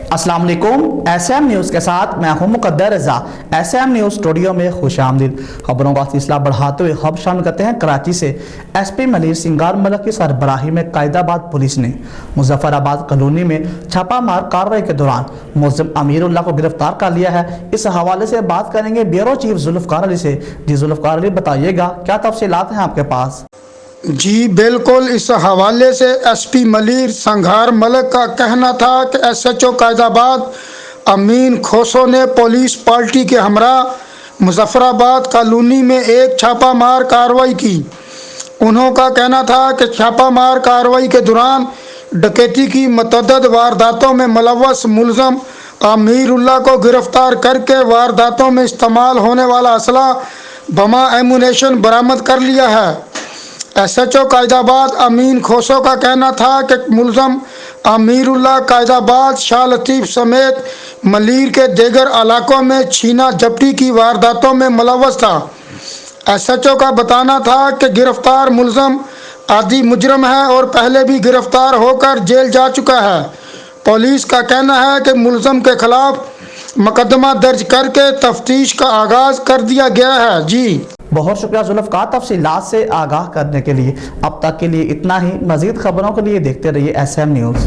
अस्सलाम वालेकुम। SM news के साथ मैं हूं मुकद्दर रज़ा। एसएम न्यूज़ स्टूडियो में खुश आमदीद। खबरों का सिलसिला बढ़ाते हुए खबर शामिल करते हैं कराची से। एसपी मलिर सिंगार मलिक की सरबराही में कायदाबाद पुलिस ने मुजफ्फराबाद कॉलोनी में छापामार कार्रवाई के दौरान मुलजिम अमीरुल्लाह को गिरफ्तार कर लिया है। इस हवाले से बात करेंगे ब्यूरो चीफ जुल्फ़कार अली से। जी जुल्फ़कार अली, बताइएगा क्या तफसीलात हैं आपके पास? जी बिल्कुल, इस हवाले से एसपी मलिर संघार मलिक का कहना था कि एसएचओ कायदाबाद अमीन खोसो ने पुलिस पार्टी के हमरा मुजफ्फराबाद कॉलोनी में एक छापामार कार्रवाई की। उन्हों का कहना था कि छापामार कार्रवाई के दौरान डकैती की मतअद्दद वारदातों में मुलव्वस मुलज़म अमीरुल्लाह को गिरफ्तार करके वारदातों में इस्तेमाल होने वाला असला बमा एमुनेशन बरामद कर लिया है। एसएचओ कायदाबाद अमीन खोसो का कहना था कि मुलज़म अमीरुल्लाह कायदाबाद शाह लतीफ़ समेत मलीर के दीगर इलाकों में छीना झपटी की वारदातों में मुलव्वस था। एसएचओ का बताना था कि गिरफ्तार मुलज़म आदि मुजरम है और पहले भी गिरफ्तार होकर जेल जा चुका है। पुलिस का कहना है कि मुलज़म के खिलाफ मुकदमा दर्ज करके तफ्तीश का आगाज़ कर दिया गया है। जी बहुत शुक्रिया जुल्फ़कार तफसीलात से आगाह करने के लिए। अब तक के लिए इतना ही। मज़ीद खबरों के लिए देखते रहिए एसएम न्यूज़।